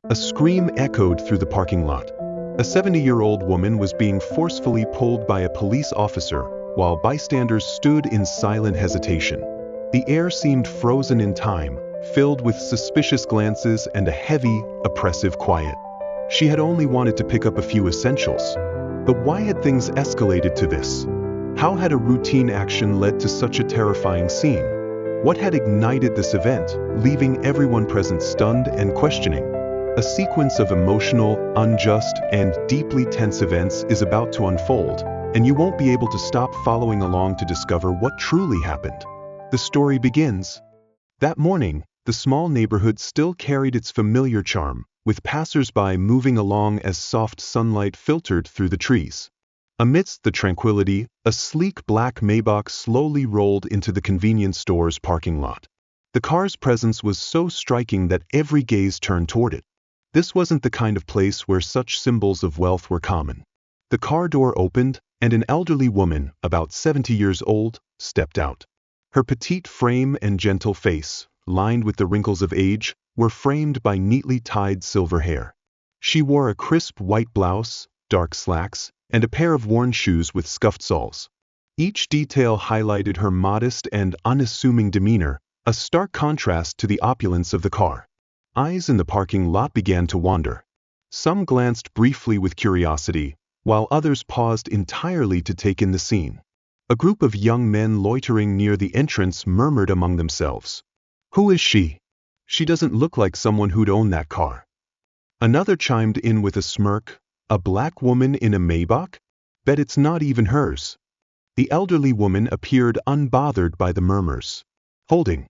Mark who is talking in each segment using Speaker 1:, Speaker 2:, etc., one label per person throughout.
Speaker 1: A scream echoed through the parking lot. A 70-year-old woman was being forcefully pulled by a police officer, while bystanders stood in silent hesitation. The air seemed frozen in time, filled with suspicious glances and a heavy, oppressive quiet. She had only wanted to pick up a few essentials. But why had things escalated to this? How had a routine action led to such a terrifying scene? What had ignited this event, leaving everyone present stunned and questioning? A sequence of emotional, unjust, and deeply tense events is about to unfold, and you won't be able to stop following along to discover what truly happened. The story begins. That morning, the small neighborhood still carried its familiar charm, with passers-by moving along as soft sunlight filtered through the trees. Amidst the tranquility, a sleek black Maybach slowly rolled into the convenience store's parking lot. The car's presence was so striking that every gaze turned toward it. This wasn't the kind of place where such symbols of wealth were common. The car door opened, and an elderly woman, about 70 years old, stepped out. Her petite frame and gentle face, lined with the wrinkles of age, were framed by neatly tied silver hair. She wore a crisp white blouse, dark slacks, and a pair of worn shoes with scuffed soles. Each detail highlighted her modest and unassuming demeanor, a stark contrast to the opulence of the car. Eyes in the parking lot began to wander. Some glanced briefly with curiosity, while others paused entirely to take in the scene. A group of young men loitering near the entrance murmured among themselves. "Who is she? She doesn't look like someone who'd own that car." Another chimed in with a smirk. "A black woman in a Maybach? Bet it's not even hers." The elderly woman appeared unbothered by the murmurs. Holding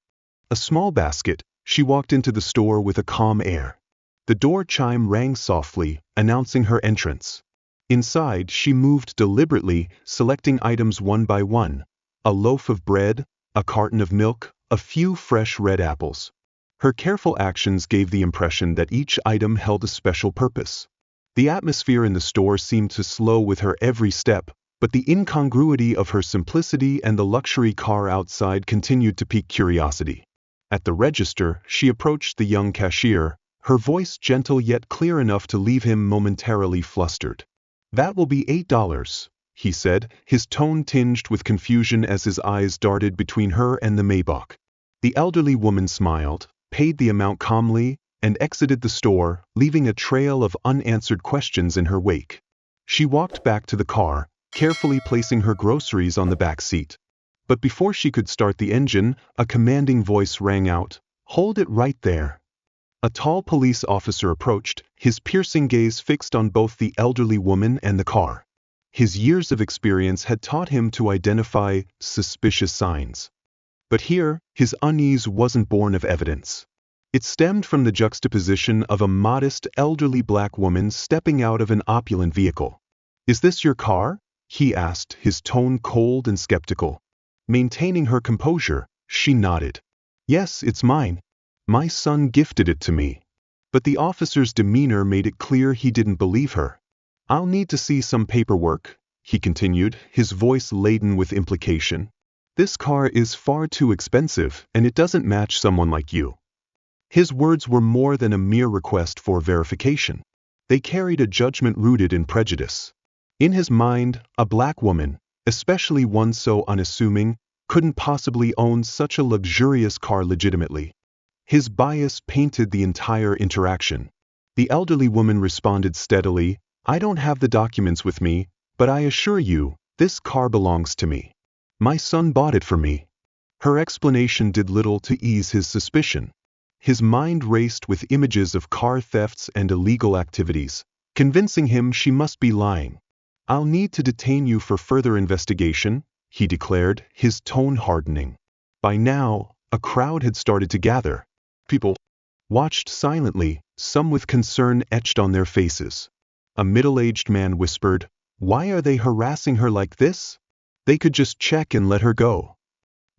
Speaker 1: a small basket, she walked into the store with a calm air. The door chime rang softly, announcing her entrance. Inside, she moved deliberately, selecting items one by one: a loaf of bread, a carton of milk, a few fresh red apples. Her careful actions gave the impression that each item held a special purpose. The atmosphere in the store seemed to slow with her every step, but the incongruity of her simplicity and the luxury car outside continued to pique curiosity. At the register, she approached the young cashier, her voice gentle yet clear enough to leave him momentarily flustered. "That will be $8, he said, his tone tinged with confusion as his eyes darted between her and the Maybach. The elderly woman smiled, paid the amount calmly, and exited the store, leaving a trail of unanswered questions in her wake. She walked back to the car, carefully placing her groceries on the back seat. But before she could start the engine, a commanding voice rang out, "Hold it right there." A tall police officer approached, his piercing gaze fixed on both the elderly woman and the car. His years of experience had taught him to identify suspicious signs. But here, his unease wasn't born of evidence. It stemmed from the juxtaposition of a modest elderly black woman stepping out of an opulent vehicle. "Is this your car?" he asked, his tone cold and skeptical. Maintaining her composure, she nodded. "Yes, it's mine. My son gifted it to me." But the officer's demeanor made it clear he didn't believe her. "I'll need to see some paperwork," he continued, his voice laden with implication. "This car is far too expensive, and it doesn't match someone like you." His words were more than a mere request for verification. They carried a judgment rooted in prejudice. In his mind, a black woman, especially one so unassuming, couldn't possibly own such a luxurious car legitimately. His bias painted the entire interaction. The elderly woman responded steadily, "I don't have the documents with me, but I assure you, this car belongs to me. My son bought it for me." Her explanation did little to ease his suspicion. His mind raced with images of car thefts and illegal activities, convincing him she must be lying. "I'll need to detain you for further investigation," he declared, his tone hardening. By now, a crowd had started to gather. People watched silently, some with concern etched on their faces. A middle-aged man whispered, "Why are they harassing her like this? They could just check and let her go."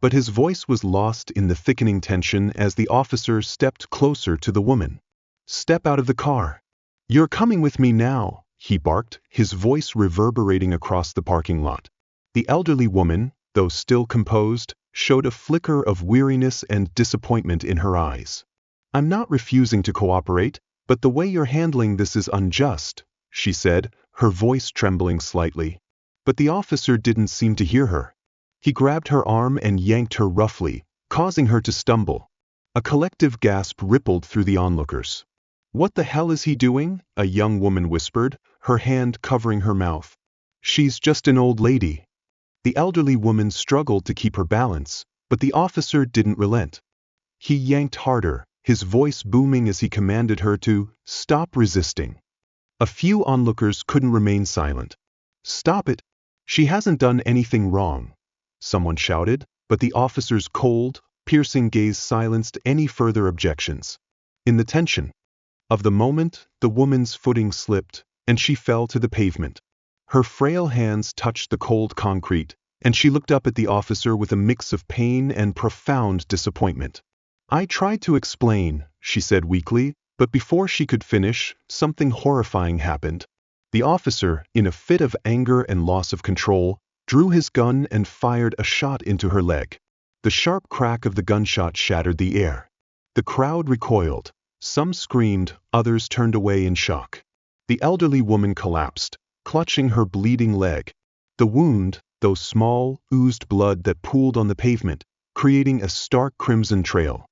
Speaker 1: But his voice was lost in the thickening tension as the officer stepped closer to the woman. "Step out of the car. You're coming with me now," he barked, his voice reverberating across the parking lot. The elderly woman, though still composed, showed a flicker of weariness and disappointment in her eyes. "I'm not refusing to cooperate, "But the way you're handling this is unjust," she said, her voice trembling slightly. But the officer didn't seem to hear her. He grabbed her arm and yanked her roughly, causing her to stumble. A collective gasp rippled through the onlookers. "What the hell is he doing?" a young woman whispered, her hand covering her mouth. "She's just an old lady." The elderly woman struggled to keep her balance, but the officer didn't relent. He yanked harder, his voice booming as he commanded her to stop resisting. A few onlookers couldn't remain silent. "Stop it! She hasn't done anything wrong," someone shouted, but the officer's cold, piercing gaze silenced any further objections. In the tension of the moment, the woman's footing slipped, and she fell to the pavement. Her frail hands touched the cold concrete, and she looked up at the officer with a mix of pain and profound disappointment. "I tried to explain," she said weakly, but before she could finish, something horrifying happened. The officer, in a fit of anger and loss of control, drew his gun and fired a shot into her leg. The sharp crack of the gunshot shattered the air. The crowd recoiled. Some screamed, others turned away in shock. The elderly woman collapsed, clutching her bleeding leg. The wound, though small, oozed blood that pooled on the pavement, creating a stark crimson trail.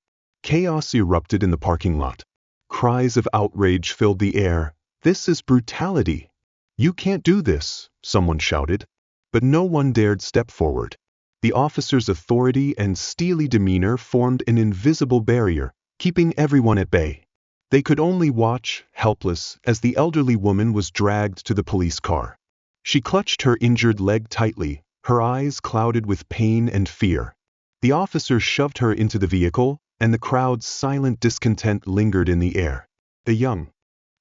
Speaker 1: Chaos erupted in the parking lot. Cries of outrage filled the air. "This is brutality. You can't do this," someone shouted. But no one dared step forward. The officer's authority and steely demeanor formed an invisible barrier, keeping everyone at bay. They could only watch, helpless, as the elderly woman was dragged to the police car. She clutched her injured leg tightly, her eyes clouded with pain and fear. The officer shoved her into the vehicle, and the crowd's silent discontent lingered in the air. The young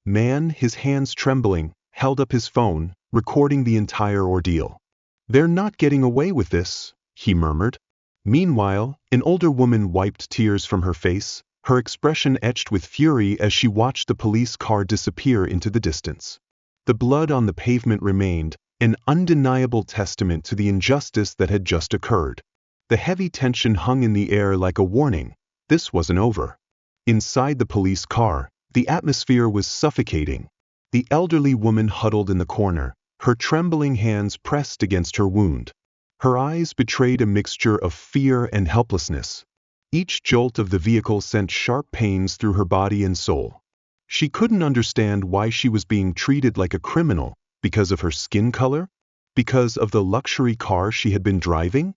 Speaker 1: man, his hands trembling, held up his phone, recording the entire ordeal. "They're not getting away with this," he murmured. Meanwhile, an older woman wiped tears from her face, her expression etched with fury as she watched the police car disappear into the distance. The blood on the pavement remained, an undeniable testament to the injustice that had just occurred. The heavy tension hung in the air like a warning. This wasn't over. Inside the police car, the atmosphere was suffocating. The elderly woman huddled in the corner, her trembling hands pressed against her wound. Her eyes betrayed a mixture of fear and helplessness. Each jolt of the vehicle sent sharp pains through her body and soul. She couldn't understand why she was being treated like a criminal, because of her skin color? Because of the luxury car she had been driving?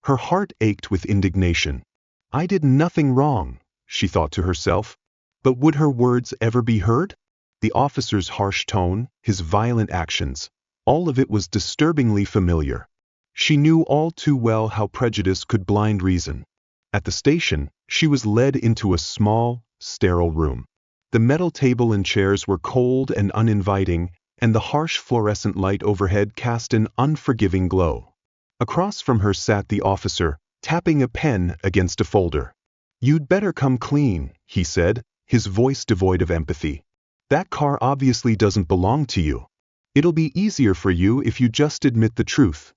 Speaker 1: Her heart ached with indignation. "I did nothing wrong," she thought to herself. But would her words ever be heard? The officer's harsh tone, his violent actions, all of it was disturbingly familiar. She knew all too well how prejudice could blind reason. At the station, she was led into a small, sterile room. The metal table and chairs were cold and uninviting, and the harsh fluorescent light overhead cast an unforgiving glow. Across from her sat the officer, tapping a pen against a folder. "You'd better come clean," he said, his voice devoid of empathy. "That car obviously doesn't belong to you. It'll be easier for you if you just admit the truth."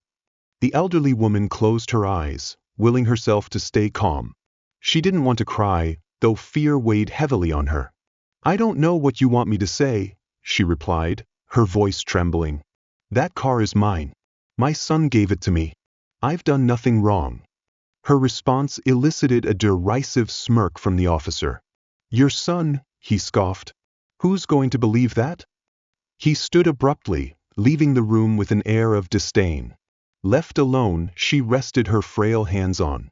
Speaker 1: The elderly woman closed her eyes, willing herself to stay calm. She didn't want to cry, though fear weighed heavily on her. "I don't know what you want me to say," she replied, her voice trembling. "That car is mine. My son gave it to me. I've done nothing wrong." Her response elicited a derisive smirk from the officer. "Your son," he scoffed. "Who's going to believe that?" He stood abruptly, leaving the room with an air of disdain. Left alone, she rested her frail hands on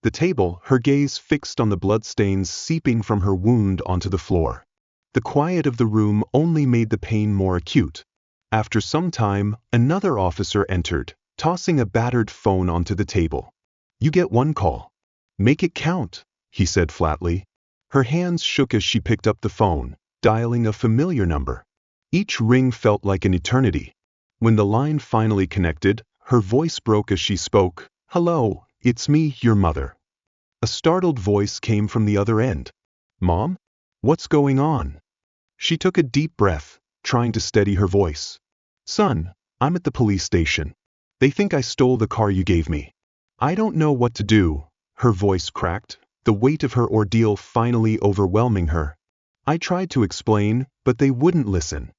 Speaker 1: the table, her gaze fixed on the bloodstains seeping from her wound onto the floor. The quiet of the room only made the pain more acute. After some time, another officer entered, tossing a battered phone onto the table. "You get one call. Make it count," he said flatly. Her hands shook as she picked up the phone, dialing a familiar number. Each ring felt like an eternity. When the line finally connected, her voice broke as she spoke. "Hello, it's me, your mother." A startled voice came from the other end. "Mom? What's going on?" She took a deep breath, trying to steady her voice. "Son, I'm at the police station. They think I stole the car you gave me. I don't know what to do." Her voice cracked, the weight of her ordeal finally overwhelming her. I tried to explain, but they wouldn't listen.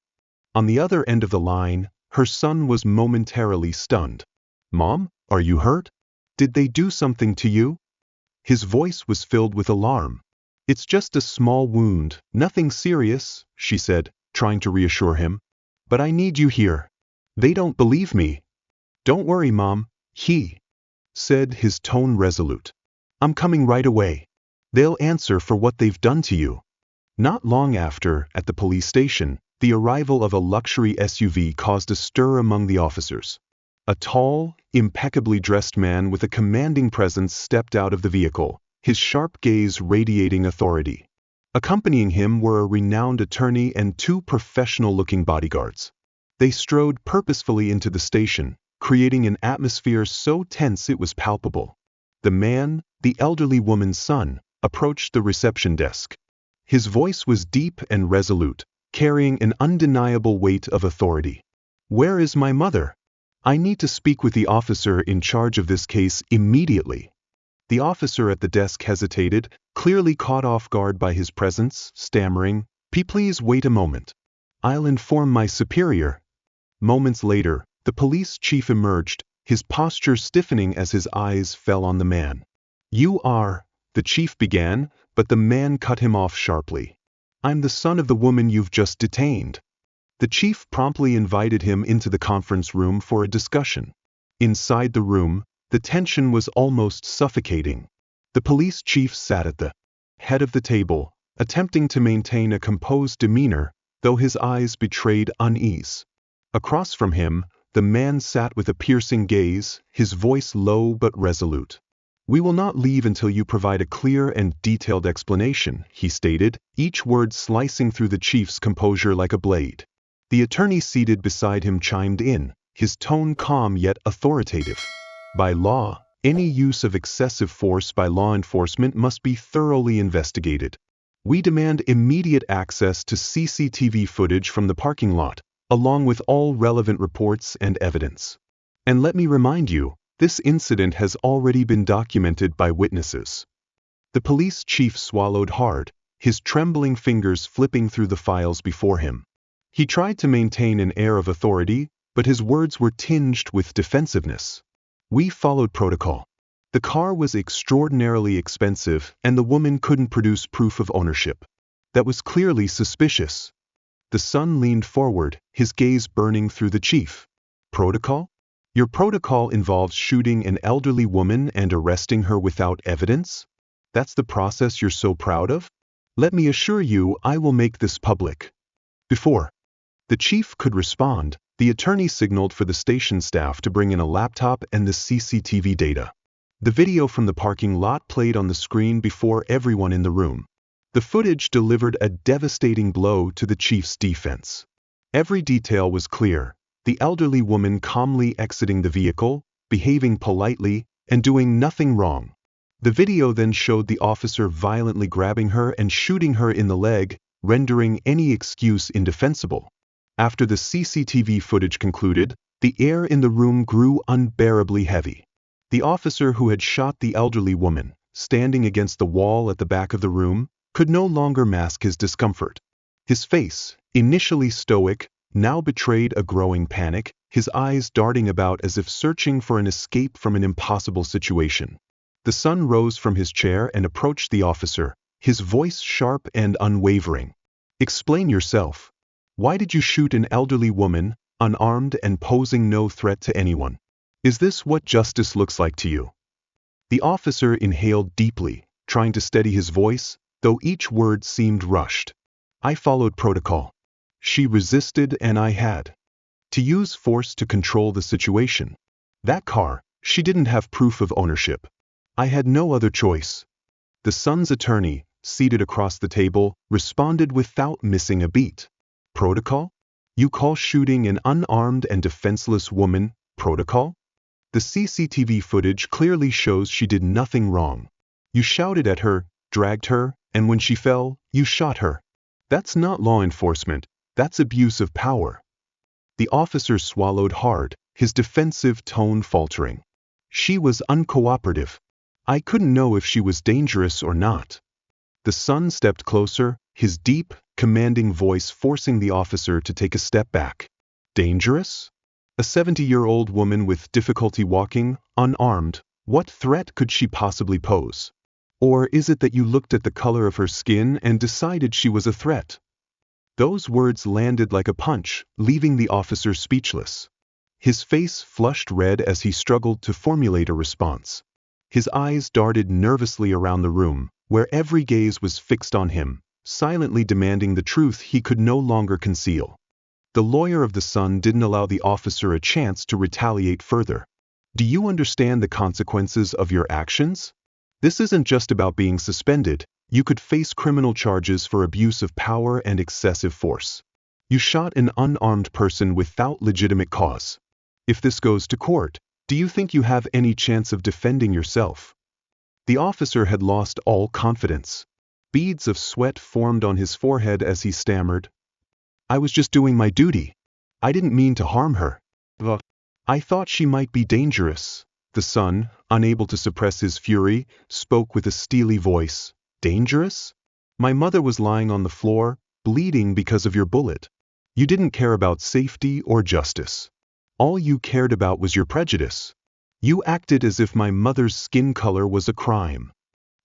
Speaker 1: On the other end of the line, her son was momentarily stunned. Mom, are you hurt? Did they do something to you? His voice was filled with alarm. It's just a small wound, nothing serious, she said, trying to reassure him. But I need you here. They don't believe me. Don't worry, Mom, he said, his tone resolute. I'm coming right away. They'll answer for what they've done to you. Not long after, at the police station, the arrival of a luxury SUV caused a stir among the officers. A tall, impeccably dressed man with a commanding presence stepped out of the vehicle, his sharp gaze radiating authority. Accompanying him were a renowned attorney and two professional-looking bodyguards. They strode purposefully into the station, creating an atmosphere so tense it was palpable. The man, the elderly woman's son, approached the reception desk. His voice was deep and resolute, carrying an undeniable weight of authority. Where is my mother? I need to speak with the officer in charge of this case immediately. The officer at the desk hesitated, clearly caught off guard by his presence, stammering, Please wait a moment. I'll inform my superior. Moments later, the police chief emerged, his posture stiffening as his eyes fell on the man. You are, the chief began, but the man cut him off sharply. I'm the son of the woman you've just detained. The chief promptly invited him into the conference room for a discussion. Inside the room, the tension was almost suffocating. The police chief sat at the head of the table, attempting to maintain a composed demeanor, though his eyes betrayed unease. Across from him, the man sat with a piercing gaze, his voice low but resolute. We will not leave until you provide a clear and detailed explanation, he stated, each word slicing through the chief's composure like a blade. The attorney seated beside him chimed in, his tone calm yet authoritative. By law, any use of excessive force by law enforcement must be thoroughly investigated. We demand immediate access to CCTV footage from the parking lot, along with all relevant reports and evidence. And let me remind you, this incident has already been documented by witnesses. The police chief swallowed hard, his trembling fingers flipping through the files before him. He tried to maintain an air of authority, but his words were tinged with defensiveness. We followed protocol. The car was extraordinarily expensive, and the woman couldn't produce proof of ownership. That was clearly suspicious. The son leaned forward, his gaze burning through the chief. Protocol? Your protocol involves shooting an elderly woman and arresting her without evidence? That's the process you're so proud of? Let me assure you, I will make this public. Before the chief could respond, the attorney signaled for the station staff to bring in a laptop and the CCTV data. The video from the parking lot played on the screen before everyone in the room. The footage delivered a devastating blow to the chief's defense. Every detail was clear. The elderly woman calmly exiting the vehicle, behaving politely, and doing nothing wrong. The video then showed the officer violently grabbing her and shooting her in the leg, rendering any excuse indefensible. After the CCTV footage concluded, the air in the room grew unbearably heavy. The officer who had shot the elderly woman, standing against the wall at the back of the room, could no longer mask his discomfort. His face, initially stoic, now betrayed a growing panic, his eyes darting about as if searching for an escape from an impossible situation. The son rose from his chair and approached the officer, his voice sharp and unwavering. Explain yourself. Why did you shoot an elderly woman, unarmed and posing no threat to anyone? Is this what justice looks like to you? The officer inhaled deeply, trying to steady his voice, though each word seemed rushed. I followed protocol. She resisted and I had to use force to control the situation. That car, she didn't have proof of ownership. I had no other choice. The son's attorney, seated across the table, responded without missing a beat. Protocol? You call shooting an unarmed and defenseless woman protocol? The CCTV footage clearly shows she did nothing wrong. You shouted at her, dragged her, and when she fell, you shot her. That's not law enforcement, that's abuse of power. The officer swallowed hard, his defensive tone faltering. She was uncooperative. I couldn't know if she was dangerous or not. The son stepped closer, his deep, commanding voice forcing the officer to take a step back. Dangerous? A 70-year-old woman with difficulty walking, unarmed, what threat could she possibly pose? Or is it that you looked at the color of her skin and decided she was a threat? Those words landed like a punch, leaving the officer speechless. His face flushed red as he struggled to formulate a response. His eyes darted nervously around the room, where every gaze was fixed on him, silently demanding the truth he could no longer conceal. The lawyer of the Sun didn't allow the officer a chance to retaliate further. Do you understand the consequences of your actions? This isn't just about being suspended. You could face criminal charges for abuse of power and excessive force. You shot an unarmed person without legitimate cause. If this goes to court, do you think you have any chance of defending yourself? The officer had lost all confidence. Beads of sweat formed on his forehead as he stammered. I was just doing my duty. I didn't mean to harm her. I thought she might be dangerous. The Sun, unable to suppress his fury, spoke with a steely voice. Dangerous? My mother was lying on the floor, bleeding because of your bullet. You didn't care about safety or justice. All you cared about was your prejudice. You acted as if my mother's skin color was a crime.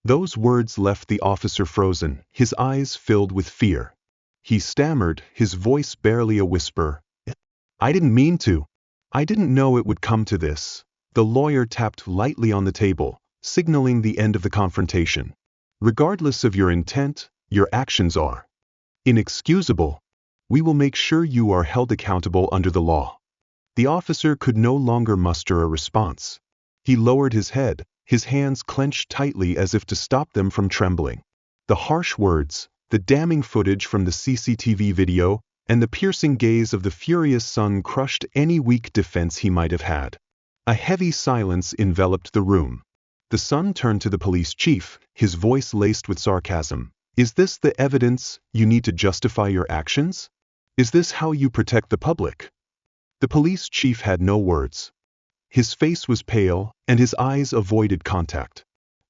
Speaker 1: Those words left the officer frozen, his eyes filled with fear. He stammered, his voice barely a whisper. I didn't mean to. I didn't know it would come to this. The lawyer tapped lightly on the table, signaling the end of the confrontation. Regardless of your intent, your actions are inexcusable. We will make sure you are held accountable under the law. The officer could no longer muster a response. He lowered his head, his hands clenched tightly as if to stop them from trembling. The harsh words, the damning footage from the CCTV video, and the piercing gaze of the furious Sun crushed any weak defense he might have had. A heavy silence enveloped the room. The Sun turned to the police chief, his voice laced with sarcasm. Is this the evidence you need to justify your actions? Is this how you protect the public? The police chief had no words. His face was pale, and his eyes avoided contact.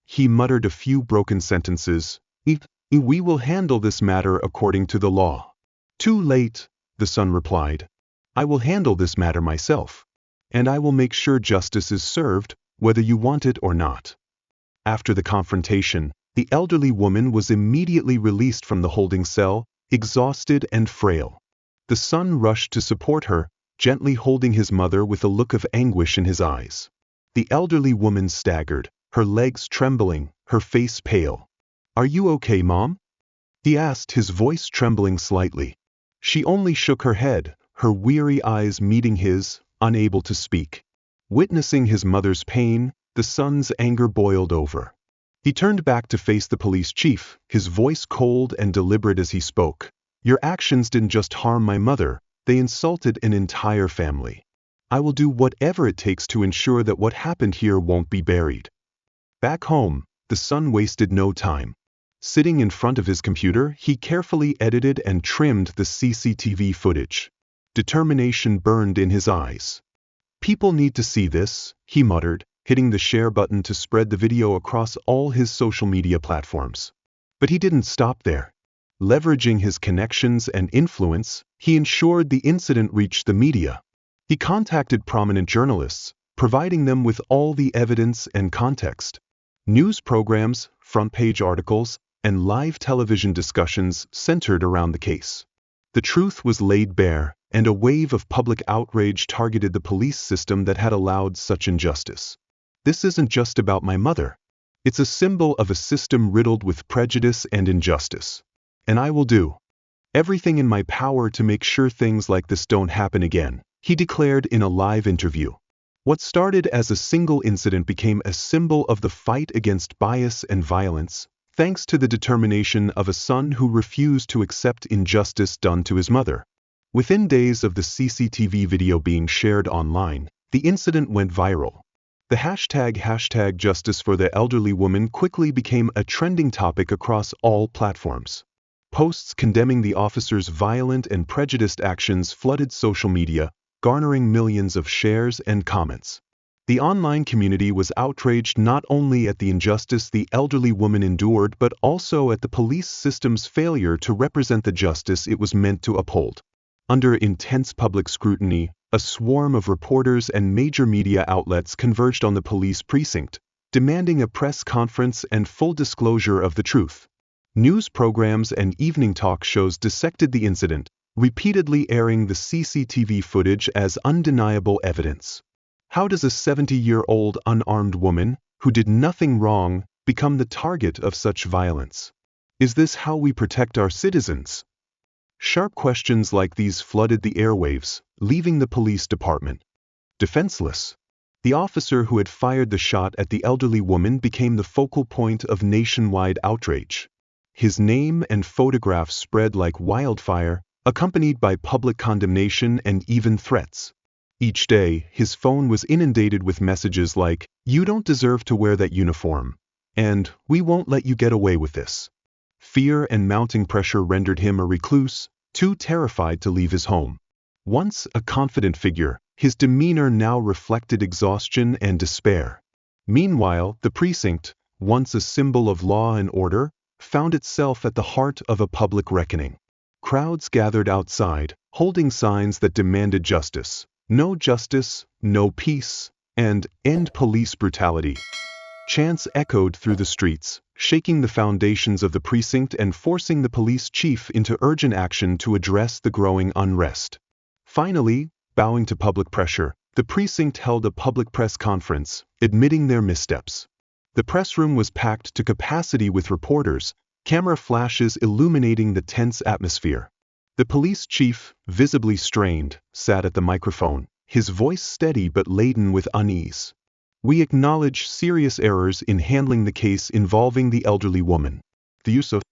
Speaker 1: He muttered a few broken sentences. We will handle this matter according to the law. Too late, the Sun replied. I will handle this matter myself. And I will make sure justice is served, whether you want it or not. After the confrontation, the elderly woman was immediately released from the holding cell, exhausted and frail. The Sun rushed to support her, gently holding his mother with a look of anguish in his eyes. The elderly woman staggered, her legs trembling, her face pale. Are you okay, Mom? He asked, his voice trembling slightly. She only shook her head, her weary eyes meeting his, unable to speak. Witnessing his mother's pain, the Sun's anger boiled over. He turned back to face the police chief, his voice cold and deliberate as he spoke. Your actions didn't just harm my mother, they insulted an entire family. I will do whatever it takes to ensure that what happened here won't be buried. Back home, the Sun wasted no time. Sitting in front of his computer, he carefully edited and trimmed the CCTV footage. Determination burned in his eyes. People need to see this, he muttered, hitting the share button to spread the video across all his social media platforms. But he didn't stop there. Leveraging his connections and influence, he ensured the incident reached the media. He contacted prominent journalists, providing them with all the evidence and context. News programs, front-page articles, and live television discussions centered around the case. The truth was laid bare, and a wave of public outrage targeted the police system that had allowed such injustice. This isn't just about my mother. It's a symbol of a system riddled with prejudice and injustice. And I will do everything in my power to make sure things like this don't happen again, he declared in a live interview. What started as a single incident became a symbol of the fight against bias and violence, thanks to the determination of a son who refused to accept injustice done to his mother. Within days of the CCTV video being shared online, the incident went viral. The hashtag justice for the elderly woman quickly became a trending topic across all platforms. Posts condemning the officer's violent and prejudiced actions flooded social media, garnering millions of shares and comments. The online community was outraged not only at the injustice the elderly woman endured but also at the police system's failure to represent the justice it was meant to uphold. Under intense public scrutiny, a swarm of reporters and major media outlets converged on the police precinct, demanding a press conference and full disclosure of the truth. News programs and evening talk shows dissected the incident, repeatedly airing the CCTV footage as undeniable evidence. How does a 70-year-old unarmed woman, who did nothing wrong, become the target of such violence? Is this how we protect our citizens? Sharp questions like these flooded the airwaves, leaving the police department defenseless. The officer who had fired the shot at the elderly woman became the focal point of nationwide outrage. His name and photographs spread like wildfire, accompanied by public condemnation and even threats. Each day, his phone was inundated with messages like, "You don't deserve to wear that uniform," and "We won't let you get away with this." Fear and mounting pressure rendered him a recluse, too terrified to leave his home. Once a confident figure, his demeanor now reflected exhaustion and despair. Meanwhile, the precinct, once a symbol of law and order, found itself at the heart of a public reckoning. Crowds gathered outside, holding signs that demanded justice. No justice, no peace, and end police brutality. Chants echoed through the streets, shaking the foundations of the precinct and forcing the police chief into urgent action to address the growing unrest. Finally, bowing to public pressure, the precinct held a public press conference, admitting their missteps. The press room was packed to capacity with reporters, camera flashes illuminating the tense atmosphere. The police chief, visibly strained, sat at the microphone, his voice steady but laden with unease. "We acknowledge serious errors in handling the case involving the elderly woman. The use of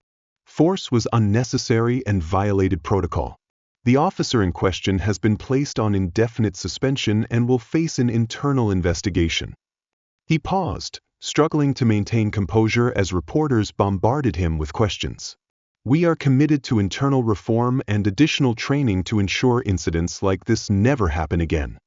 Speaker 1: force was unnecessary and violated protocol. The officer in question has been placed on indefinite suspension and will face an internal investigation." He paused, struggling to maintain composure as reporters bombarded him with questions. "We are committed to internal reform and additional training to ensure incidents like this never happen again."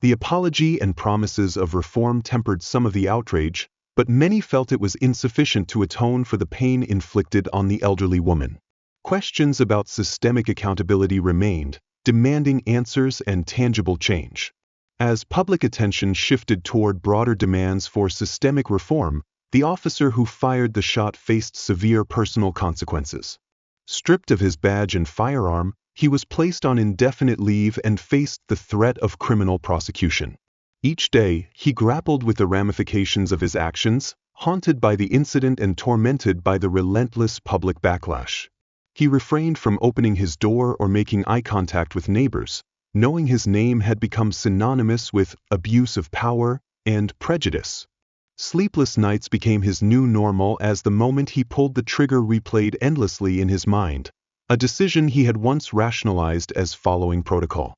Speaker 1: The apology and promises of reform tempered some of the outrage, but many felt it was insufficient to atone for the pain inflicted on the elderly woman. Questions about systemic accountability remained, demanding answers and tangible change. As public attention shifted toward broader demands for systemic reform, the officer who fired the shot faced severe personal consequences. Stripped of his badge and firearm, he was placed on indefinite leave and faced the threat of criminal prosecution. Each day, he grappled with the ramifications of his actions, haunted by the incident and tormented by the relentless public backlash. He refrained from opening his door or making eye contact with neighbors, knowing his name had become synonymous with abuse of power and prejudice. Sleepless nights became his new normal as the moment he pulled the trigger replayed endlessly in his mind, a decision he had once rationalized as following protocol.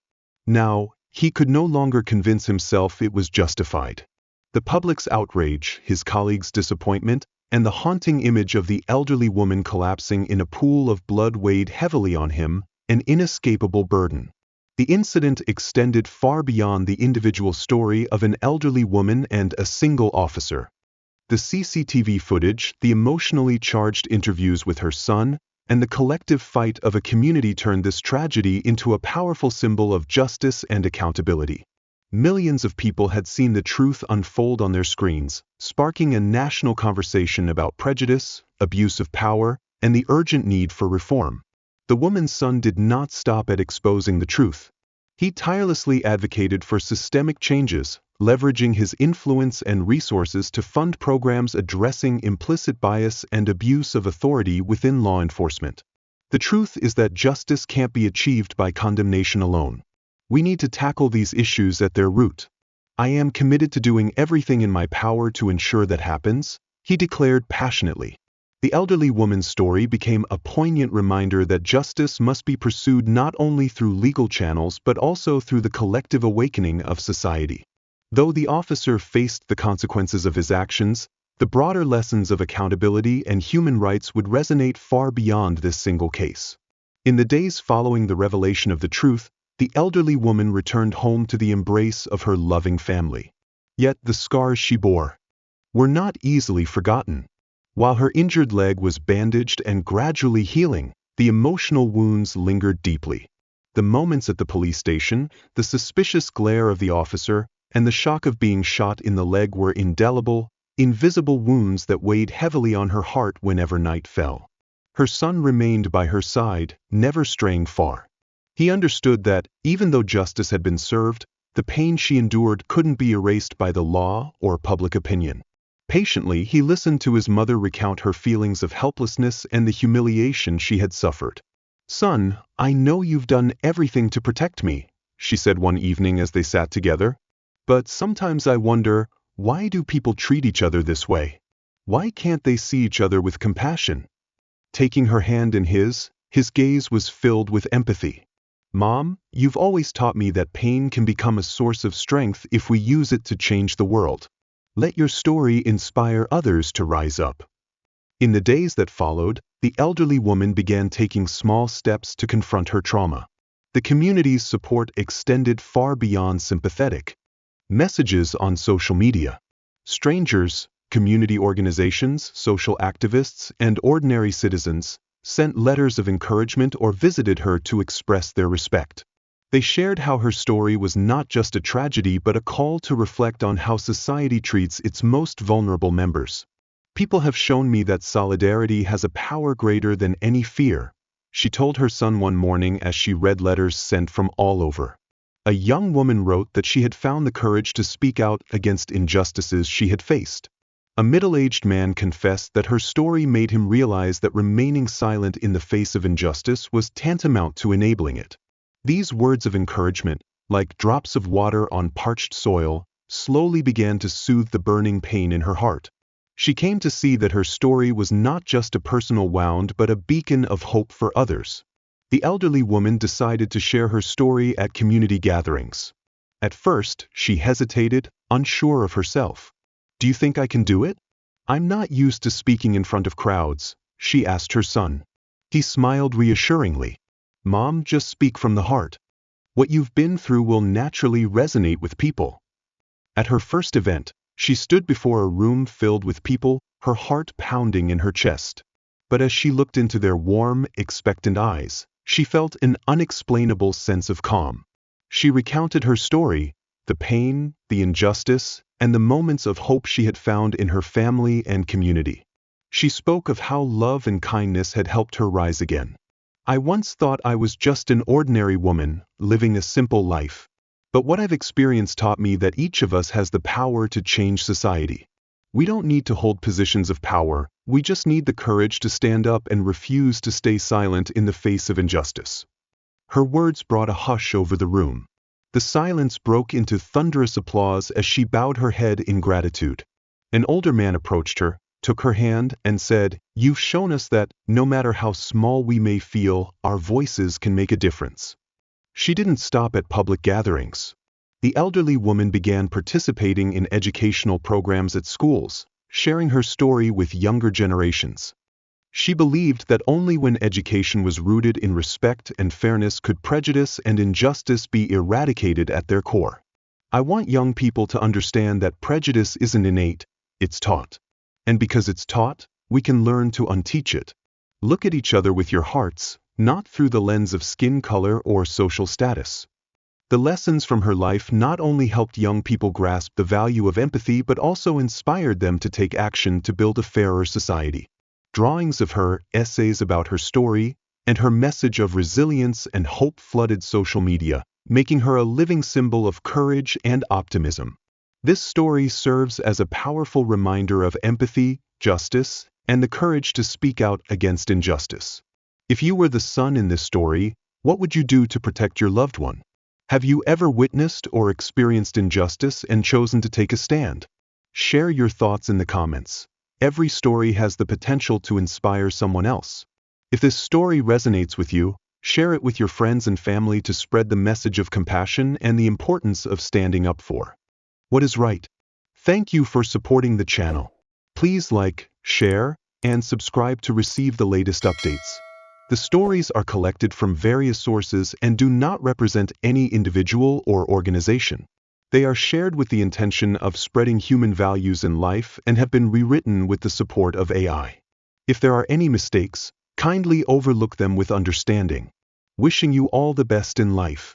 Speaker 1: Now, he could no longer convince himself it was justified. The public's outrage, his colleagues' disappointment, and the haunting image of the elderly woman collapsing in a pool of blood weighed heavily on him, an inescapable burden. The incident extended far beyond the individual story of an elderly woman and a single officer. The CCTV footage, the emotionally charged interviews with her son, and the collective fight of a community turned this tragedy into a powerful symbol of justice and accountability. Millions of people had seen the truth unfold on their screens, sparking a national conversation about prejudice, abuse of power, and the urgent need for reform. The woman's son did not stop at exposing the truth. He tirelessly advocated for systemic changes, leveraging his influence and resources to fund programs addressing implicit bias and abuse of authority within law enforcement. The truth is that justice can't be achieved by condemnation alone. We need to tackle these issues at their root. "I am committed to doing everything in my power to ensure that happens," he declared passionately. The elderly woman's story became a poignant reminder that justice must be pursued not only through legal channels but also through the collective awakening of society. Though the officer faced the consequences of his actions, the broader lessons of accountability and human rights would resonate far beyond this single case. In the days following the revelation of the truth, the elderly woman returned home to the embrace of her loving family. Yet the scars she bore were not easily forgotten. While her injured leg was bandaged and gradually healing, the emotional wounds lingered deeply. The moments at the police station, the suspicious glare of the officer, and the shock of being shot in the leg were indelible, invisible wounds that weighed heavily on her heart whenever night fell. Her son remained by her side, never straying far. He understood that, even though justice had been served, the pain she endured couldn't be erased by the law or public opinion. Patiently, he listened to his mother recount her feelings of helplessness and the humiliation she had suffered. "Son, I know you've done everything to protect me," she said one evening as they sat together. "But sometimes I wonder, why do people treat each other this way? Why can't they see each other with compassion?" Taking her hand in his gaze was filled with empathy. "Mom, you've always taught me that pain can become a source of strength if we use it to change the world. Let your story inspire others to rise up." In the days that followed, the elderly woman began taking small steps to confront her trauma. The community's support extended far beyond sympathetic messages on social media. Strangers, community organizations, social activists, and ordinary citizens sent letters of encouragement or visited her to express their respect. They shared how her story was not just a tragedy but a call to reflect on how society treats its most vulnerable members. "People have shown me that solidarity has a power greater than any fear," she told her son one morning as she read letters sent from all over. A young woman wrote that she had found the courage to speak out against injustices she had faced. A middle-aged man confessed that her story made him realize that remaining silent in the face of injustice was tantamount to enabling it. These words of encouragement, like drops of water on parched soil, slowly began to soothe the burning pain in her heart. She came to see that her story was not just a personal wound but a beacon of hope for others. The elderly woman decided to share her story at community gatherings. At first, she hesitated, unsure of herself. "Do you think I can do it? I'm not used to speaking in front of crowds," she asked her son. He smiled reassuringly. "Mom, just speak from the heart. What you've been through will naturally resonate with people." At her first event, she stood before a room filled with people, her heart pounding in her chest. But as she looked into their warm, expectant eyes, she felt an unexplainable sense of calm. She recounted her story, the pain, the injustice, and the moments of hope she had found in her family and community. She spoke of how love and kindness had helped her rise again. "I once thought I was just an ordinary woman, living a simple life. But what I've experienced taught me that each of us has the power to change society. We don't need to hold positions of power, we just need the courage to stand up and refuse to stay silent in the face of injustice." Her words brought a hush over the room. The silence broke into thunderous applause as she bowed her head in gratitude. An older man approached her, took her hand, and said, "You've shown us that, no matter how small we may feel, our voices can make a difference." She didn't stop at public gatherings. The elderly woman began participating in educational programs at schools, sharing her story with younger generations. She believed that only when education was rooted in respect and fairness could prejudice and injustice be eradicated at their core. "I want young people to understand that prejudice isn't innate, it's taught. And because it's taught, we can learn to unteach it. Look at each other with your hearts, not through the lens of skin color or social status." The lessons from her life not only helped young people grasp the value of empathy but also inspired them to take action to build a fairer society. Drawings of her, essays about her story, and her message of resilience and hope flooded social media, making her a living symbol of courage and optimism. This story serves as a powerful reminder of empathy, justice, and the courage to speak out against injustice. If you were the son in this story, what would you do to protect your loved one? Have you ever witnessed or experienced injustice and chosen to take a stand? Share your thoughts in the comments. Every story has the potential to inspire someone else. If this story resonates with you, share it with your friends and family to spread the message of compassion and the importance of standing up for what is right. Thank you for supporting the channel. Please like, share, and subscribe to receive the latest updates. The stories are collected from various sources and do not represent any individual or organization. They are shared with the intention of spreading human values in life and have been rewritten with the support of AI. If there are any mistakes, kindly overlook them with understanding. Wishing you all the best in life.